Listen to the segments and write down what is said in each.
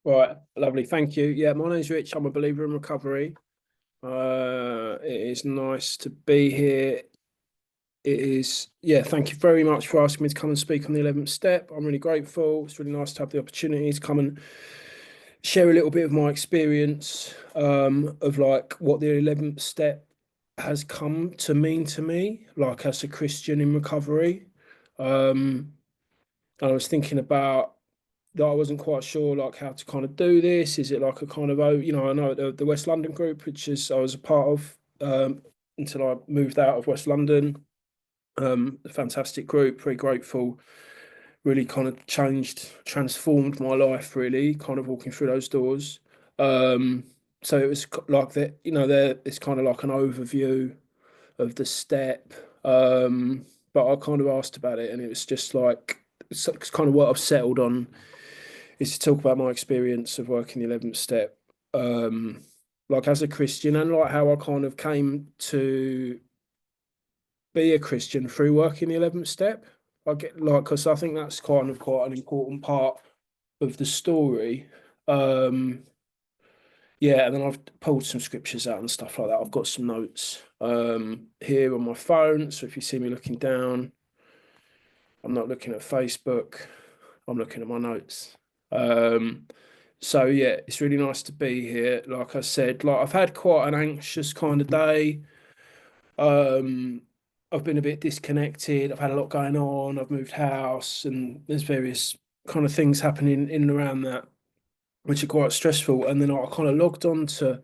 Right, lovely. Thank you. Yeah, my name's Rich. I'm a believer in recovery. It is nice to be here. It is, yeah, thank you very much for asking me to come and speak on the 11th step. I'm really grateful. It's really nice to have the opportunity to come and share a little bit of my experience of like what the 11th step has come to mean to me, like as a Christian in recovery. Um, I was thinking about that I wasn't quite sure like how to kind of do this. Is it like a kind of I know the West London group, which is I was a part of until I moved out of West London. A fantastic group, very grateful. Really kind of transformed my life. Really, kind of walking through those doors. Um, so it was like that. There it's kind of like an overview of the step. But I kind of asked about it, and it was just like it's kind of what I've settled on is to talk about my experience of working the 11th step, um, like as a Christian, and like how I kind of came to be a Christian through working the 11th step. I get like, because I think that's kind of quite an important part of the story. Um, yeah, and then I've pulled some scriptures out and stuff like that. I've got some notes here on my phone. So if you see me looking down, I'm not looking at Facebook, I'm looking at my notes. Um, So yeah, it's really nice to be here. Like I said, like I've had quite an anxious kind of day. Um, I've been a bit disconnected. I've had a lot going on. I've moved house, and there's various kind of things happening in and around that, which are quite stressful. And then I kind of logged on to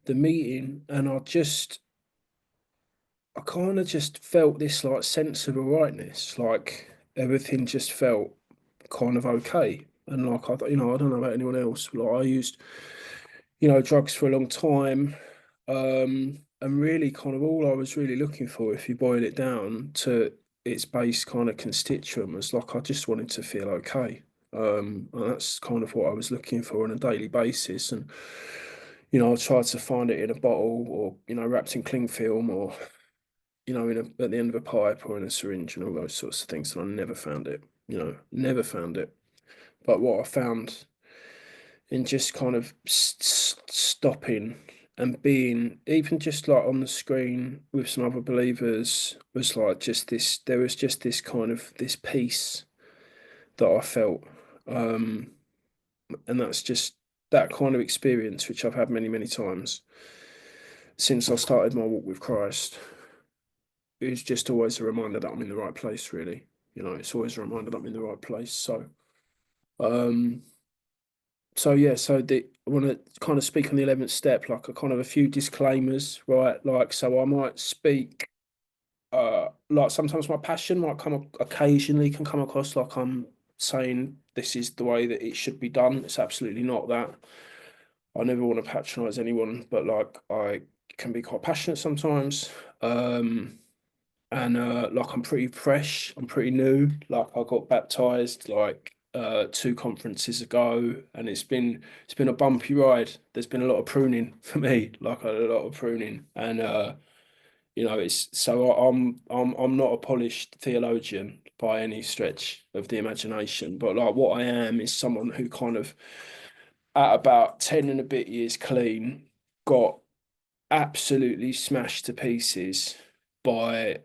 the meeting, and I kind of just felt this like sense of rightness, like everything just felt kind of okay. And like I don't know about anyone else, but like I used drugs for a long time. And really kind of all I was really looking for, if you boil it down to its base kind of constituent, was like I just wanted to feel okay. And that's kind of what I was looking for on a daily basis. And, I tried to find it in a bottle or, wrapped in cling film or, at the end of a pipe or in a syringe and all those sorts of things. And I never found it, never found it. But what I found in just kind of stopping and being even just like on the screen with some other believers was like just this there was just this kind of this peace that I felt, um and that's just that kind of experience which I've had many many times since I started my walk with Christ. It's just always a reminder that I'm in the right place, really. It's always a reminder that I'm in the right place. Um I want to kind of speak on the 11th step, like a kind of a few disclaimers, right? Like, so I might speak, like sometimes my passion might occasionally can come across like I'm saying this is the way that it should be done. It's absolutely not that. I never want to patronize anyone, but like I can be quite passionate sometimes. Um, and like I'm pretty fresh, I'm pretty new. Like I got baptized like two conferences ago, and it's been a bumpy ride. There's been a lot of pruning for me, like a lot of pruning, and it's so I'm not a polished theologian by any stretch of the imagination, but like what I am is someone who kind of at about 10 and a bit years clean got absolutely smashed to pieces by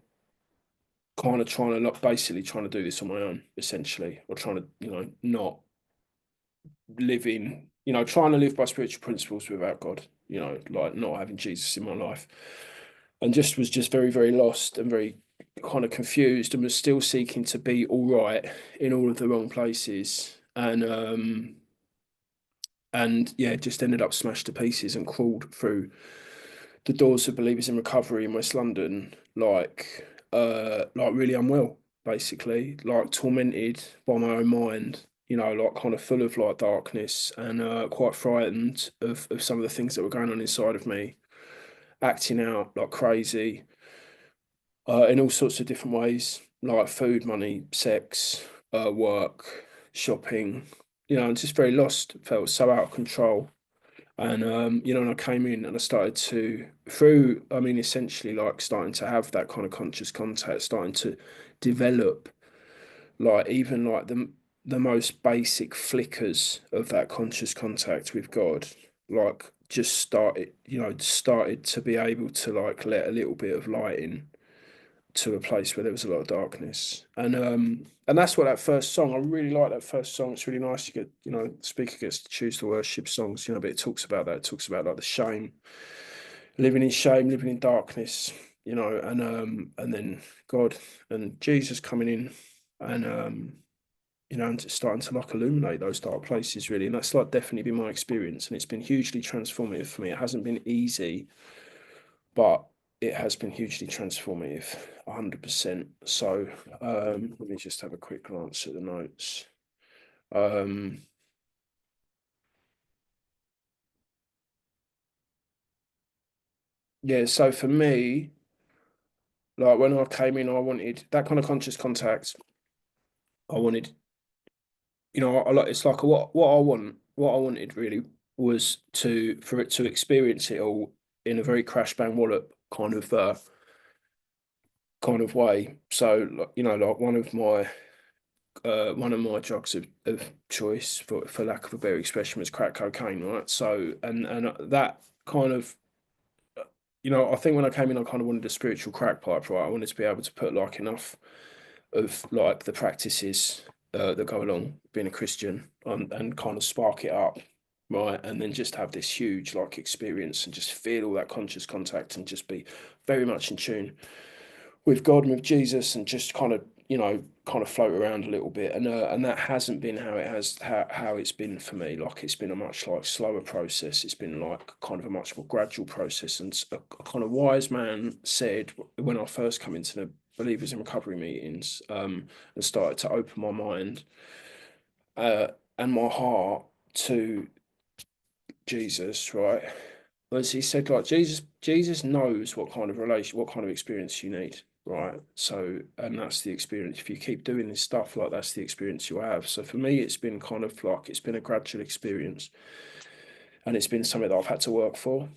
kind of trying to like basically trying to do this on my own, essentially, or trying to, not living, trying to live by spiritual principles without God, like not having Jesus in my life. And just was just very, very lost and very kind of confused and was still seeking to be all right in all of the wrong places. And yeah, just ended up smashed to pieces and crawled through the doors of Believers in Recovery in West London, like really unwell, basically, like tormented by my own mind, like kind of full of like darkness and quite frightened of some of the things that were going on inside of me, acting out like crazy, in all sorts of different ways, like food, money, sex, work, shopping, and just very lost, felt so out of control. And and I came in and I started to through, I mean, essentially like starting to have that kind of conscious contact, starting to develop like even like the most basic flickers of that conscious contact with God, like just started to be able to like let a little bit of light in to a place where there was a lot of darkness. And that's what that first song, I really like that first song. It's really nice to get, the speaker gets to choose the worship songs, but it talks about that. It talks about like the shame, living in darkness, and then God and Jesus coming in and and just starting to like illuminate those dark places really. And that's like definitely been my experience. And it's been hugely transformative for me. It hasn't been easy, but it has been hugely transformative, 100%. So let me just have a quick glance at the notes. Um, yeah, so for me, like when I came in, I wanted that kind of conscious contact. I wanted, I like it's like what I wanted really was for it to experience it all in a very crash bang wallop kind of way. So like, like one of my drugs of choice, for lack of a better expression, was crack cocaine, right? So and that kind of I think when I came in, I kind of wanted a spiritual crack pipe, right? I wanted to be able to put like enough of like the practices that go along being a Christian and kind of spark it up, right? And then just have this huge like experience and just feel all that conscious contact and just be very much in tune with God and with Jesus and just kind of float around a little bit. And that hasn't been how it's been for me. Like it's been a much like slower process. It's been like kind of a much more gradual process. And a kind of wise man said when I first come into the believers in recovery meetings, and started to open my mind uh and my heart to Jesus, right? As he said, like Jesus knows what kind of experience you need, right? So, and that's the experience. If you keep doing this stuff, like that's the experience you have. So for me, it's been kind of like it's been a gradual experience, and it's been something that I've had to work for,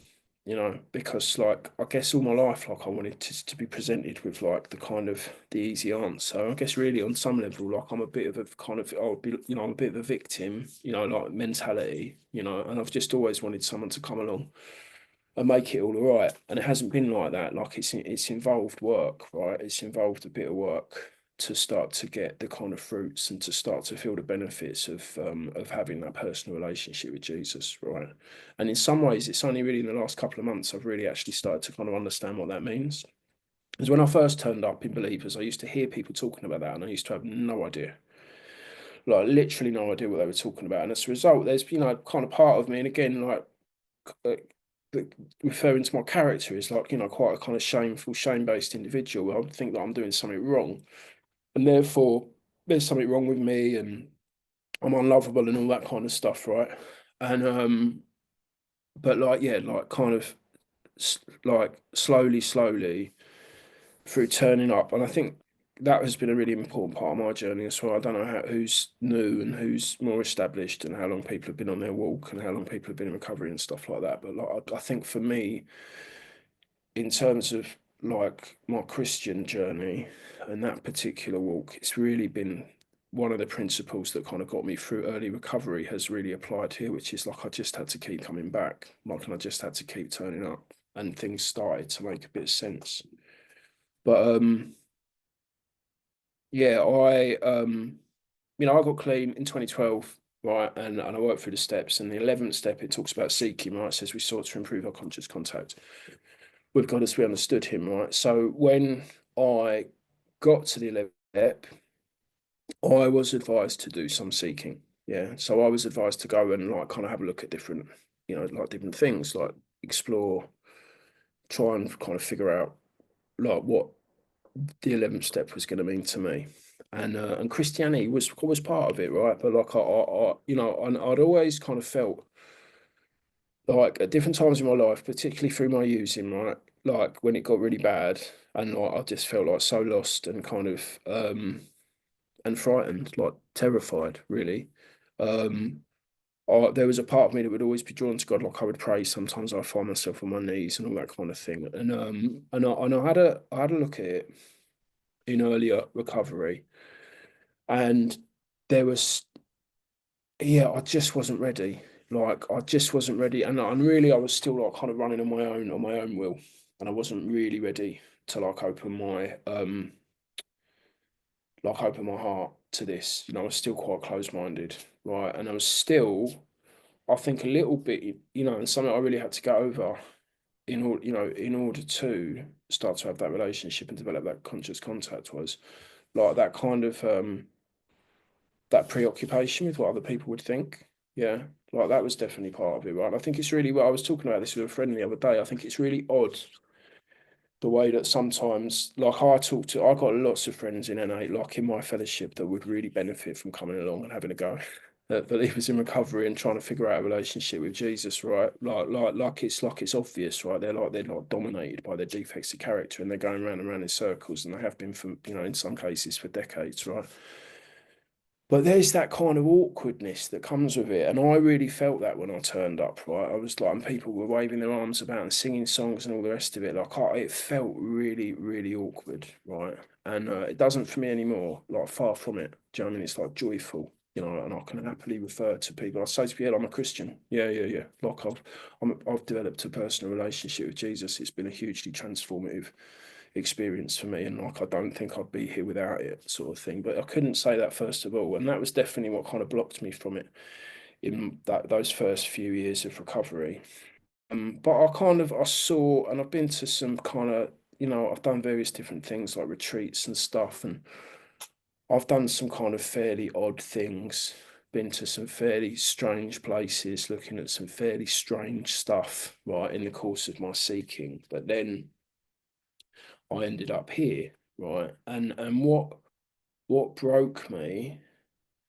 because like I guess all my life, like I wanted to be presented with like the easy answer. I guess really on some level, like I'm a bit of a kind of I'll be, I'm a bit of a victim, like mentality, and I've just always wanted someone to come along and make it all right. And it hasn't been like that. Like it's involved work, right? It's involved a bit of work to start to get the kind of fruits and to start to feel the benefits of having that personal relationship with Jesus, right? And in some ways, it's only really in the last couple of months I've really actually started to kind of understand what that means. Because when I first turned up in Believers, I used to hear people talking about that, and I used to have no idea, like literally no idea what they were talking about. And as a result, there's kind of part of me, and again, like uh, referring to my character is like quite a kind of shameful, shame-based individual. I think that I'm doing something wrong, and therefore there's something wrong with me, and I'm unlovable and all that kind of stuff, right? And but like yeah, like kind of like slowly through turning up, and I think that has been a really important part of my journey as well. I don't know who's new and who's more established, and how long people have been on their walk, and how long people have been in recovery and stuff like that. But like, I think for me, in terms of like my Christian journey and that particular walk, it's really been one of the principles that kind of got me through early recovery has really applied here, which is like I just had to keep coming back, like, and I just had to keep turning up, and things started to make a bit of sense. But yeah, I got clean in 2012, right, and I worked through the steps, and the 11th step it talks about seeking, right? It says we sought to improve our conscious contact with God as we understood Him, right? So when I got to the 11th step, I was advised to do some seeking. Yeah. So I was advised to go and like kind of have a look at different, like different things, like explore, try and kind of figure out like what the 11th step was going to mean to me. And Christianity was part of it, right? But like and I'd always kind of felt like at different times in my life, particularly through my using, right? Like when it got really bad, and like I just felt like so lost and kind of and frightened, like terrified, really. Um, there was a part of me that would always be drawn to God. Like I would pray. Sometimes I find myself on my knees and all that kind of thing. And I had a look at it in earlier recovery, and there was, yeah, I just wasn't ready. Like I just wasn't ready, and really I was still like kind of running on my own will, and I wasn't really ready to like open my heart to this. You know, I was still quite close-minded, right? And I was still, I think, a little bit, and something I really had to get over in order to start to have that relationship and develop that conscious contact was like that kind of that preoccupation with what other people would think. Yeah, like that was definitely part of it, right? I think it's really well, I was talking about this with a friend the other day. I think it's really odd the way that sometimes, like I got lots of friends in NA, like in my fellowship, that would really benefit from coming along and having a go. That believers in recovery and trying to figure out a relationship with Jesus, right? Like it's obvious, right? They're not dominated by their defects of character and they're going round and round in circles, and they have been for, in some cases for decades, right? But there's that kind of awkwardness that comes with it. And I really felt that when I turned up, right? I was like, and people were waving their arms about and singing songs and all the rest of it. It felt really, really awkward, right? And it doesn't for me anymore, like far from it. Do you know what I mean? It's like joyful, and I can happily refer to people. I say to people, I'm a Christian. Yeah, yeah, yeah. I've developed a personal relationship with Jesus. It's been a hugely transformative experience for me, and like I don't think I'd be here without it, sort of thing. But I couldn't say that first of all, and that was definitely what kind of blocked me from it in those first few years of recovery. But I saw, and I've been to some kind of, I've done various different things like retreats and stuff, and I've done some kind of fairly odd things. Been to some fairly strange places, looking at some fairly strange stuff, right, in the course of my seeking. But then I ended up here, right? And what broke me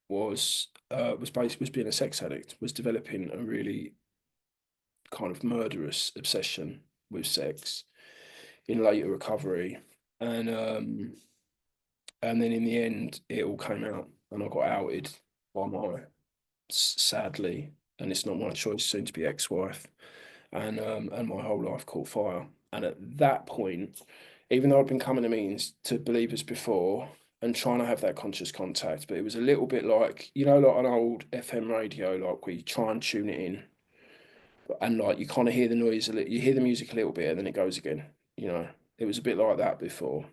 was being a sex addict, was developing a really kind of murderous obsession with sex in later recovery. And and then in the end it all came out and I got outed by my sadly, and it's not my choice, soon to be ex-wife, and my whole life caught fire. And at that point, even though I'd been coming to meetings to believers before and trying to have that conscious contact, but it was a little bit like, like an old FM radio, like where you try and tune it in and like you kind of hear the noise, you hear the music a little bit and then it goes again, you know. It was a bit like that before.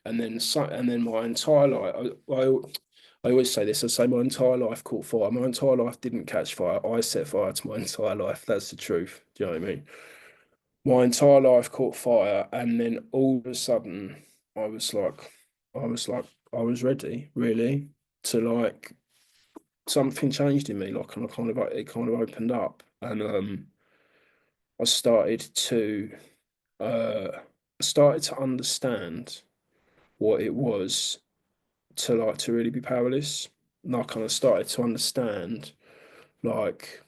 And then my entire life, I always say this, I say my entire life caught fire. My entire life didn't catch fire. I set fire to my entire life. That's the truth. Do you know what I mean? My entire life caught fire, and then all of a sudden, I was like, I was like, I was ready, really, to like something changed in me, like, and it kind of opened up, and I uh, started to understand what it was to really be powerless. And I kind of started to understand, like,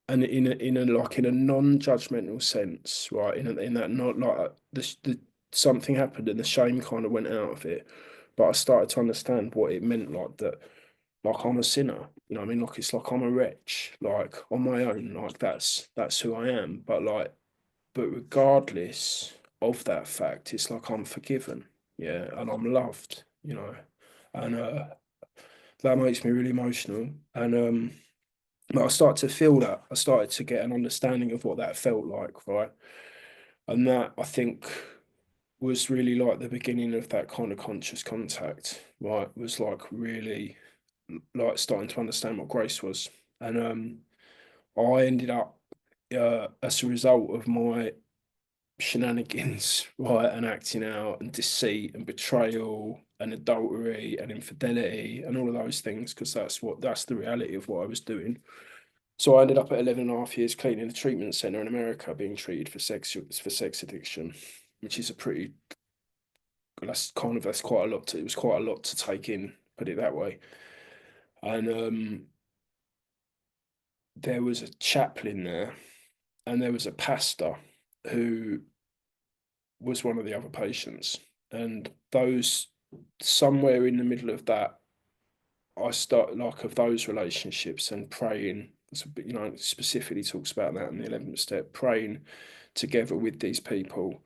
and in a non-judgmental sense, right? In that not like the something happened and the shame kind of went out of it, but I started to understand what it meant, like that, like I'm a sinner, you know what I mean? Like it's like I'm a wretch, like on my own, like that's who I am. But regardless of that fact, it's like I'm forgiven, yeah, and I'm loved, and that makes me really emotional, and but I started to feel that. I started to get an understanding of what that felt like, right? And that I think was really like the beginning of that kind of conscious contact, right? Was like really like starting to understand what grace was. And I ended up as a result of my shenanigans, right, and acting out and deceit and betrayal and adultery and infidelity and all of those things, because that's the reality of what I was doing. So I ended up at 11 and a half years clean in a treatment center in America being treated for sex addiction, which is a pretty that's quite a lot it was quite a lot to take in, put it that way. And there was a chaplain there and there was a pastor who was one of the other patients. And those somewhere in the middle of that, I start like of those relationships and praying, specifically talks about that in the 11th step, praying together with these people,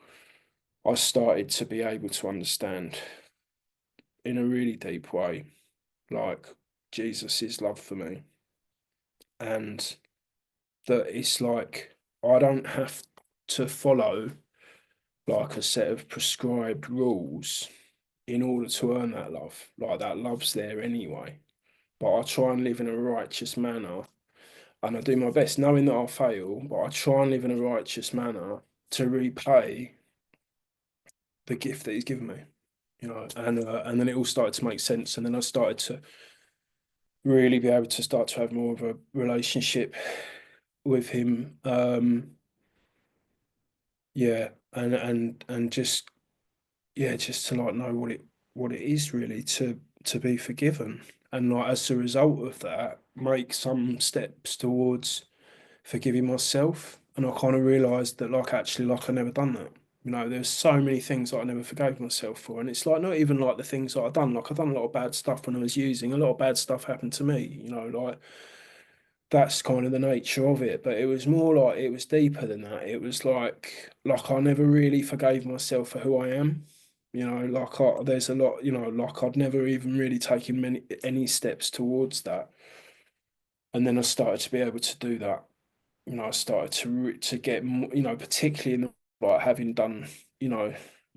I started to be able to understand in a really deep way, like Jesus's love for me, and that it's like I don't have to follow like a set of prescribed rules in order to earn that love. Like that love's there anyway. But I try and live in a righteous manner, and I do my best knowing that I'll fail, but I try and live in a righteous manner to repay the gift that he's given me, and then it all started to make sense, and then I started to really be able to start to have more of a relationship with him. Yeah, and just yeah, just to like know what it is really to be forgiven, and like as a result of that, make some steps towards forgiving myself. And I kind of realized that like actually like I never done that. There's so many things that I never forgave myself for, and it's like not even like the things that I've done. Like I've done a lot of bad stuff when I was using. A lot of bad stuff happened to me. Like that's kind of the nature of it. But it was more like it was deeper than that. It was like I never really forgave myself for who I am. There's a lot, like I'd never even really taken any steps towards that. And then I started to be able to do that. I started to get more, particularly in like having done,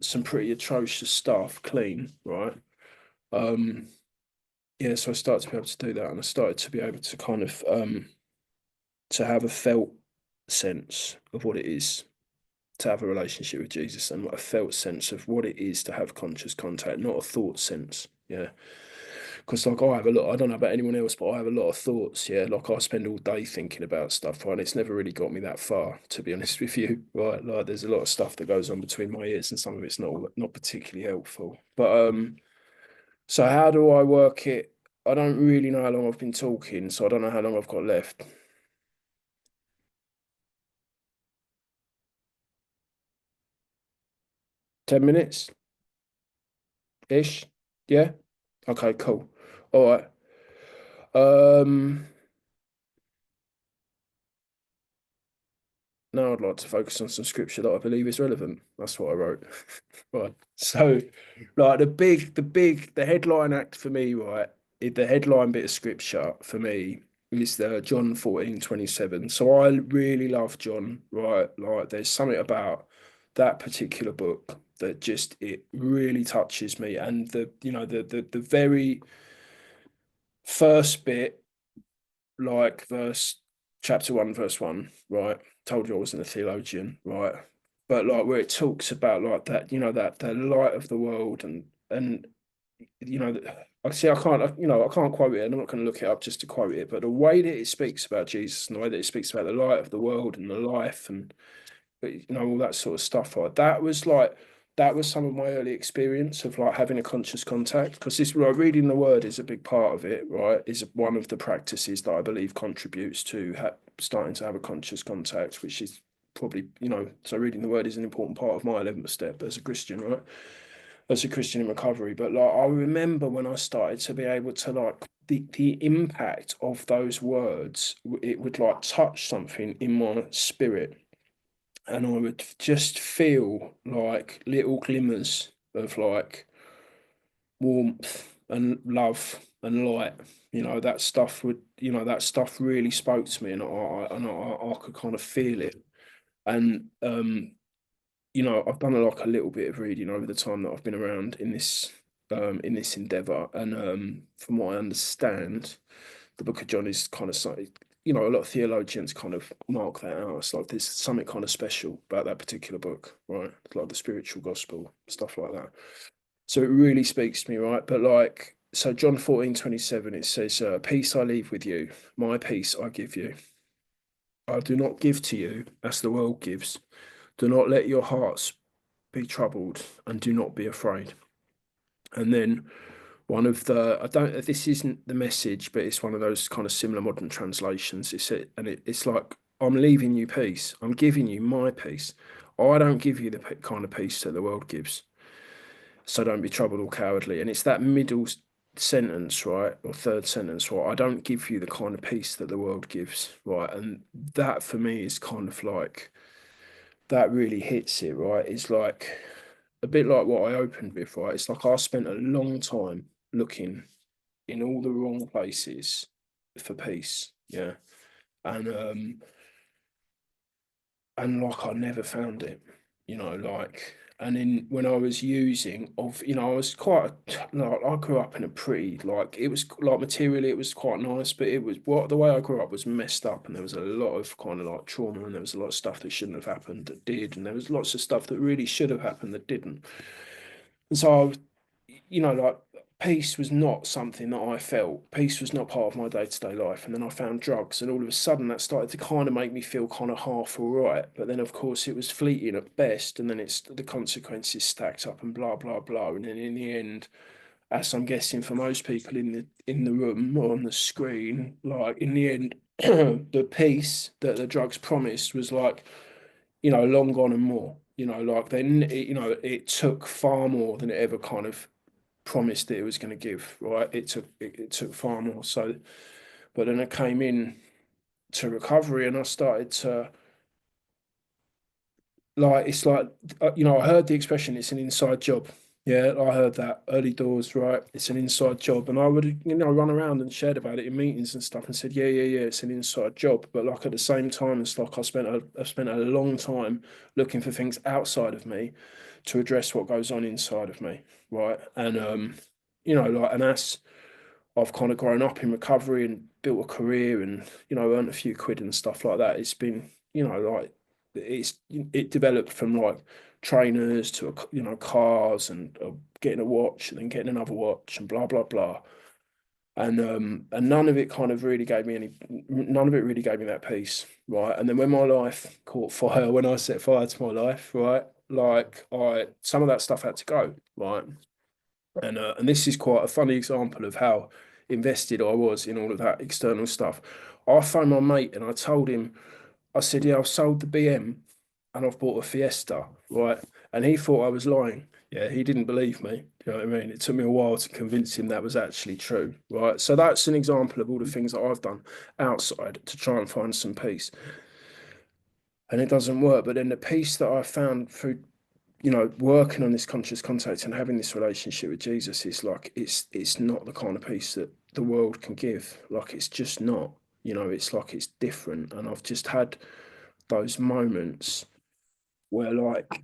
some pretty atrocious stuff clean, right? Um, yeah, so I started to be able to do that, and I started to be able to kind of to have a felt sense of what it is to have a relationship with Jesus, and a felt sense of what it is to have conscious contact, not a thought sense. Yeah. Because like I have a lot, I don't know about anyone else, but I have a lot of thoughts. Yeah, like I spend all day thinking about stuff, right? And it's never really got me that far, to be honest with you. Right, like there's a lot of stuff that goes on between my ears, and some of it's not particularly helpful. But so how do I work it? I don't really know how long I've been talking, so I don't know how long I've got left. 10 minutes ish. Yeah. Okay. Cool. All right. Um. Now I'd like to focus on some scripture that I believe is relevant. That's what I wrote. Right. So, like the headline act for me, right? The headline bit of scripture for me is the John 14:27. So I really love John, right? Like there's something about that particular book that just it really touches me. And the very first bit, like verse chapter 1, verse 1, right? Told you I wasn't a theologian, right? But like where it talks about like that, that the light of the world, and I see I can't quote it, and I'm not going to look it up just to quote it, but the way that it speaks about Jesus and the way that it speaks about the light of the world and the life and all that sort of stuff. That was some of my early experience of like having a conscious contact, because this like reading the word is a big part of it, right? Is one of the practices that I believe contributes to starting to have a conscious contact, which is probably, so reading the word is an important part of my 11th step as a Christian, right? As a Christian in recovery. But like I remember when I started to be able to like the impact of those words, it would like touch something in my spirit, and I would just feel like little glimmers of like warmth and love and light. That stuff really spoke to me, and I could kind of feel it. And I've done like a little bit of reading over the time that I've been around in this endeavor, and from what I understand, the Book of John is kind of something, a lot of theologians kind of mark that out. It's like there's something kind of special about that particular book, right? It's like the spiritual gospel, stuff like that. So it really speaks to me, right? But like, so John 14:27, it says, peace I leave with you, my peace I give you. I do not give to you as the world gives. Do not let your hearts be troubled, and do not be afraid. And then one of the I don't this isn't the message, but it's one of those kind of similar modern translations. It's like, I'm leaving you peace. I'm giving you my peace. I don't give you the kind of peace that the world gives. So don't be troubled or cowardly. And it's that middle sentence, right? Or third sentence, right? I don't give you the kind of peace that the world gives, right? And that for me is kind of like that really hits it, right? It's like a bit like what I opened with, right? It's like I spent a long time looking in all the wrong places for peace. Yeah. And like I never found it, like, and then when I was using I was quite like I grew up in a pretty, like, it was like materially it was quite nice, but it was what the way I grew up was messed up, and there was a lot of kind of like trauma, and there was a lot of stuff that shouldn't have happened that did, and there was lots of stuff that really should have happened that didn't. And so I was, like, peace was not something that I felt. Peace was not part of my day-to-day life. And then I found drugs, and all of a sudden that started to kind of make me feel kind of half all right. But then, of course, it was fleeting at best, and then it's the consequences stacked up and blah blah blah. And then in the end, as I'm guessing for most people in the room or on the screen, like in the end, the peace that the drugs promised was like, long gone and more. Like then, it took far more than it ever kind of promised that it was going to give, right? It took far more. So, but then I came in to recovery, and I started to, like, it's like, I heard the expression, it's an inside job. Yeah, I heard that early doors, right? It's an inside job. And I would, run around and shared about it in meetings and stuff and said, yeah, yeah, yeah, it's an inside job. But like at the same time, it's like I spent a long time looking for things outside of me to address what goes on inside of me, right? And like, and that's, I've kind of grown up in recovery and built a career, and earned a few quid and stuff like that. It's been, like, it developed from like trainers to cars, and getting a watch and then getting another watch and blah blah blah. And none of it really gave me that peace, right? And then when my life caught fire, when I set fire to my life, right, like, I some of that stuff had to go, right? And this is quite a funny example of how invested I was in all of that external stuff. I phoned my mate and I told him, I said, yeah, I've sold the BM and I've bought a Fiesta, right? And he thought I was lying. Yeah, he didn't believe me. You know what I mean? It took me a while to convince him that was actually true, right? So that's an example of all the things that I've done outside to try and find some peace. And it doesn't work. But then the peace that I found through, working on this conscious contact and having this relationship with Jesus is like, it's not the kind of peace that the world can give. Like, it's just not. It's like it's different. And I've just had those moments where, like,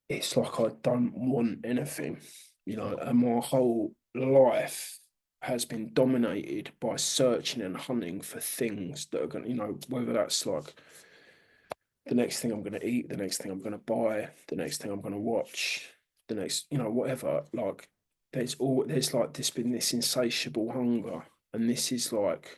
it's like I don't want anything, and my whole life has been dominated by searching and hunting for things that are going to, whether that's like the next thing I'm going to eat, the next thing I'm going to buy, the next thing I'm going to watch, the next, whatever. Like, there's like this insatiable hunger, and this is like,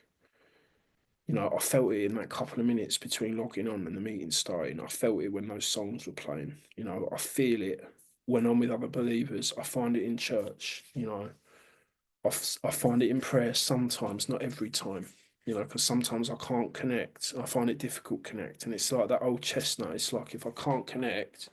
I felt it in that couple of minutes between logging on and the meeting starting. I felt it when those songs were playing. I feel it when I'm with other believers. I find it in church. I find it in prayer sometimes, not every time. Because sometimes I can't connect. I find it difficult to connect, and it's like that old chestnut. It's like, if I can't connect,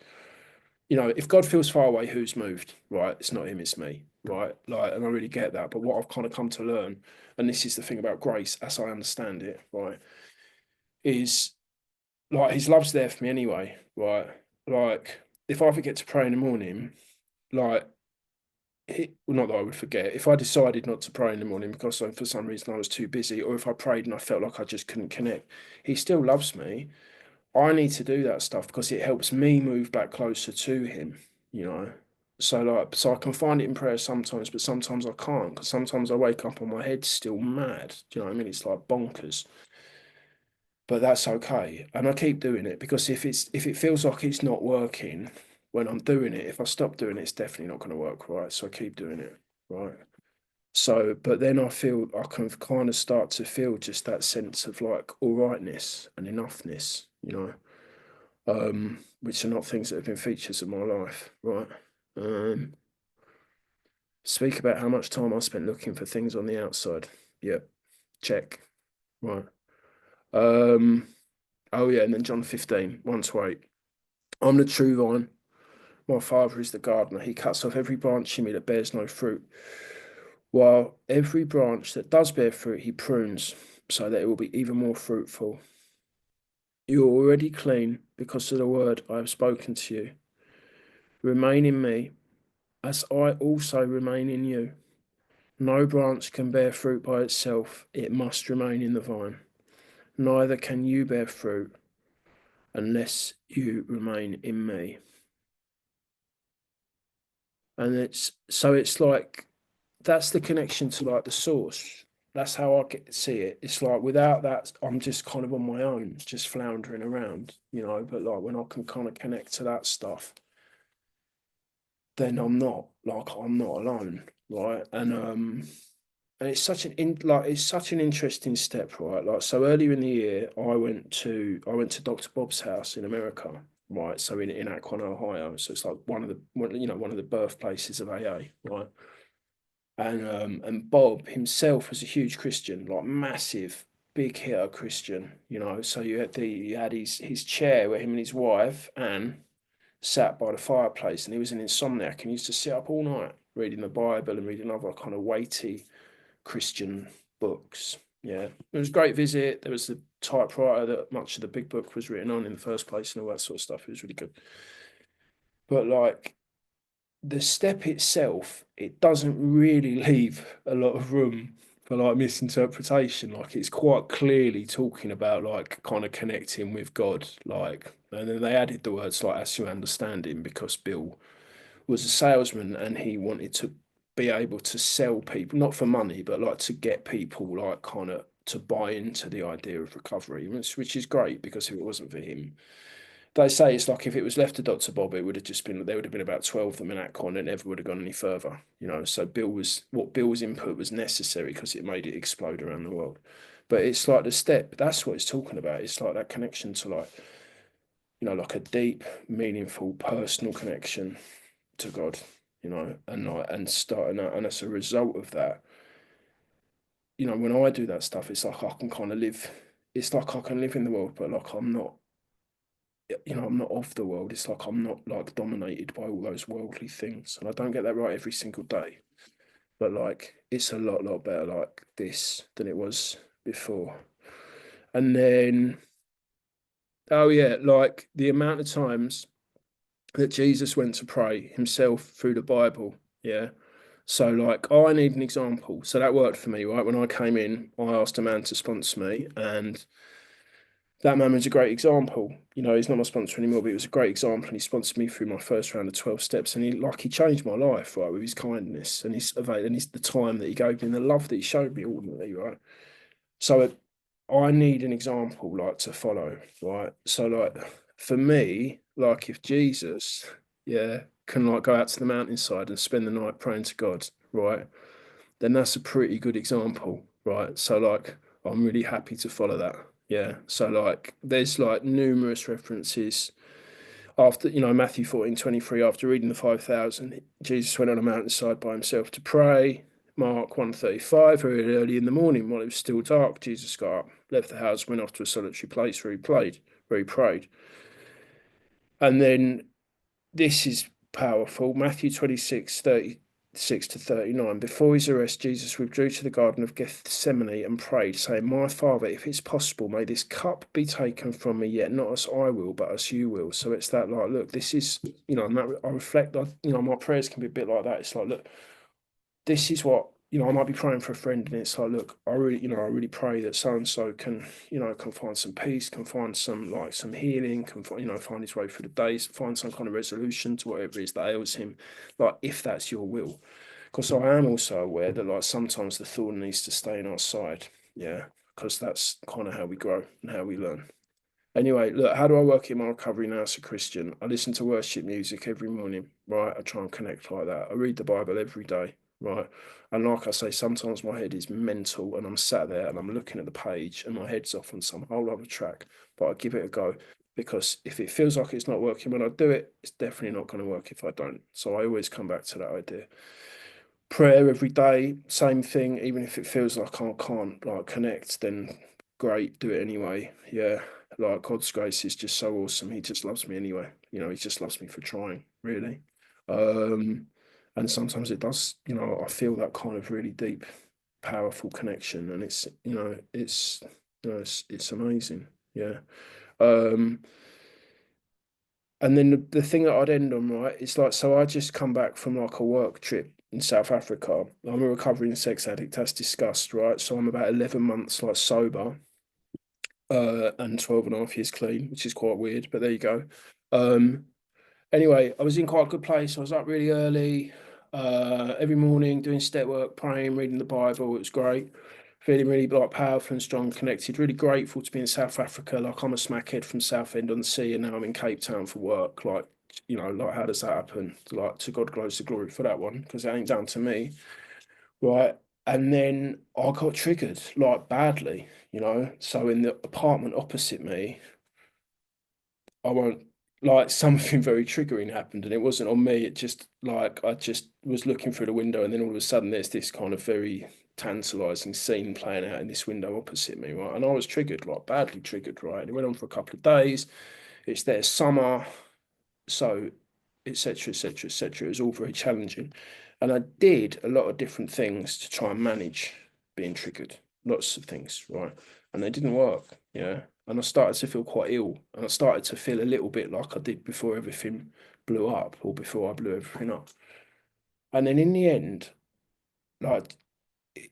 if God feels far away, who's moved? Right? It's not him, it's me. Right? Like, and I really get that. But what I've kind of come to learn, and this is the thing about grace, as I understand it, right, is like his love's there for me anyway, right? Like, if I forget to pray in the morning, like, well, not that I would forget. If I decided not to pray in the morning because for some reason I was too busy, or if I prayed and I felt like I just couldn't connect, he still loves me. I need to do that stuff because it helps me move back closer to him, you know. So I can find it in prayer sometimes, but sometimes I can't, because sometimes I wake up and my head's still mad. Do you know what I mean? It's like bonkers. But that's okay. And I keep doing it, because if it feels like it's not working when I'm doing it, if I stop doing it, it's definitely not going to work, right? So I keep doing it, right? So, but then I can kind of start to feel just that sense of like all rightness and enoughness, which are not things that have been features of my life, right? Um, Speak about how much time I spent looking for things on the outside. Yep, check. Right. Um, oh yeah, and then John 15, 1 to 8. I'm the true vine. My father is the gardener. He cuts off every branch in me that bears no fruit, while every branch that does bear fruit, he prunes so that it will be even more fruitful. You are already clean because of the word I have spoken to you. Remain in me, as I also remain in you. No branch can bear fruit by itself, it must remain in the vine. Neither can you bear fruit unless you remain in me. And it's like that's the connection to like the source. That's how I get to see it. It's like without that, I'm just kind of on my own, just floundering around, But like when I can kind of connect to that stuff, then I'm not alone, right? And it's such an interesting step, right? Like so earlier in the year, I went to Dr. Bob's house in America, right? So in Akron, Ohio. So it's like one of the birthplaces of AA, right? And Bob himself was a huge Christian, like massive, big hitter Christian, So you had his chair where him and his wife Anne sat by the fireplace, and he was an insomniac and he used to sit up all night reading the Bible and reading other kind of weighty Christian books. Yeah, it was a great visit. There was the typewriter that much of the big book was written on in the first place and all that sort of stuff. It was really good. But like the step itself, it doesn't really leave a lot of room for like misinterpretation. Like it's quite clearly talking about like kind of connecting with God, like, and then they added the words like as you understand him because Bill was a salesman and he wanted to be able to sell people, not for money, but like to get people like kind of to buy into the idea of recovery, which is great because if it wasn't for him, they say it's like if it was left to Dr. Bob, it would have just been there would have been about 12 of them in Akron and it never would have gone any further, So Bill's input was necessary because it made it explode around the world. But it's like the step, that's what it's talking about. It's like that connection to like, like a deep, meaningful, personal connection to God, and starting out, and as a result of that, when I do that stuff, it's like I can kind of live. It's like I can live in the world, but like I'm not, I'm not of the world. It's like I'm not like dominated by all those worldly things, and I don't get that right every single day. But like it's a lot better like this than it was before. And then, oh yeah, like the amount of times that Jesus went to pray himself through the Bible. Yeah. So like, oh, I need an example. So that worked for me, right? When I came in, I asked a man to sponsor me, and that man was a great example. He's not my sponsor anymore, but he was a great example. And he sponsored me through my first round of 12 steps. And he changed my life, right, with his kindness and his the time that he gave me and the love that he showed me ultimately, right? So I need an example like to follow, right? So like for me, like if Jesus, yeah, can like go out to the mountainside and spend the night praying to God, right? Then that's a pretty good example, right? So like I'm really happy to follow that. Yeah. So like there's like numerous references after, Matthew 14:23, after reading the 5,000, Jesus went on a mountainside by himself to pray. Mark 1:35, very early in the morning while it was still dark, Jesus got up, left the house, went off to a solitary place where he prayed. And then this is powerful. Matthew 26:36 to 39. Before his arrest, Jesus withdrew to the Garden of Gethsemane and prayed, saying, My Father, if it's possible, may this cup be taken from me, yet not as I will, but as you will. So it's that like, look, this is, and that I reflect, my prayers can be a bit like that. It's like, look, this is what I might be praying for a friend, and it's like, look, I really pray that so and so can, can find some peace, can find some healing, can find his way through the days, find some kind of resolution to whatever it is that ails him, like if that's your will. Because I am also aware that like sometimes the thorn needs to stay in our side, yeah, because that's kind of how we grow and how we learn. Anyway, look, how do I work in my recovery now as a Christian? I listen to worship music every morning, right? I try and connect like that. I read the Bible every day, right? And like I say, sometimes my head is mental and I'm sat there and I'm looking at the page and my head's off on some whole other track, but I give it a go because if it feels like it's not working when I do it, it's definitely not going to work if I don't. So I always come back to that idea. Prayer every day, same thing, even if it feels like I can't like connect, then great, do it anyway. Yeah. Like God's grace is just so awesome. He just loves me anyway. He just loves me for trying, really. Um, and sometimes it does, I feel that kind of really deep, powerful connection, and it's amazing. Yeah. Um, and then the thing that I'd end on, right, it's like, so I just come back from like a work trip in South Africa. I'm a recovering sex addict, as discussed, right? So I'm about 11 months like sober, and 12 and a half years clean, which is quite weird, but there you go. Um, anyway, I was in quite a good place. I was up really early, every morning doing step work, praying, reading the Bible. It was great. Feeling really like powerful and strong, connected. Really grateful to be in South Africa. Like I'm a smackhead from Southend on the Sea, and now I'm in Cape Town for work. Like, like how does that happen? Like to God glows the glory for that one, because it ain't down to me, right? And then I got triggered like badly. So in the apartment opposite me, I won't like something very triggering happened, and it wasn't on me. It just like I just was looking through the window, and then all of a sudden there's this kind of very tantalizing scene playing out in this window opposite me, right? And I was triggered, like badly triggered, right? And it went on for a couple of days. It's their summer, so etc. etc. etc. It was all very challenging, and I did a lot of different things to try and manage being triggered, lots of things, right? And they didn't work, yeah. And I started to feel quite ill, and I started to feel a little bit like I did before everything blew up, or before I blew everything up. And then in the end, like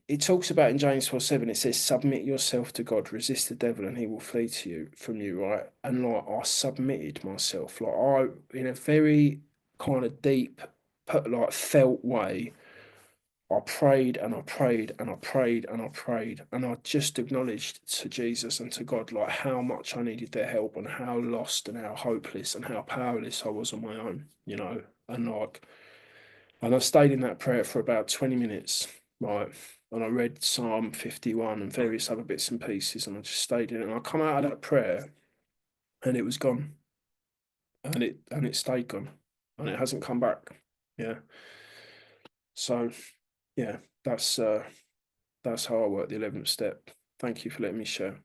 it talks about in James 4:7, it says, submit yourself to God, resist the devil, and he will flee to you from you, right? And like I submitted myself, like I, in a very kind of deep, like felt way, I prayed and I prayed and I prayed and I prayed, and I just acknowledged to Jesus and to God like how much I needed their help, and how lost and how hopeless and how powerless I was on my own. And like, and I stayed in that prayer for about 20 minutes, right? And I read Psalm 51 and various other bits and pieces, and I just stayed in it. And I come out of that prayer and it was gone. And it stayed gone. And it hasn't come back. Yeah. So yeah, that's how I work the 11th step. Thank you for letting me share.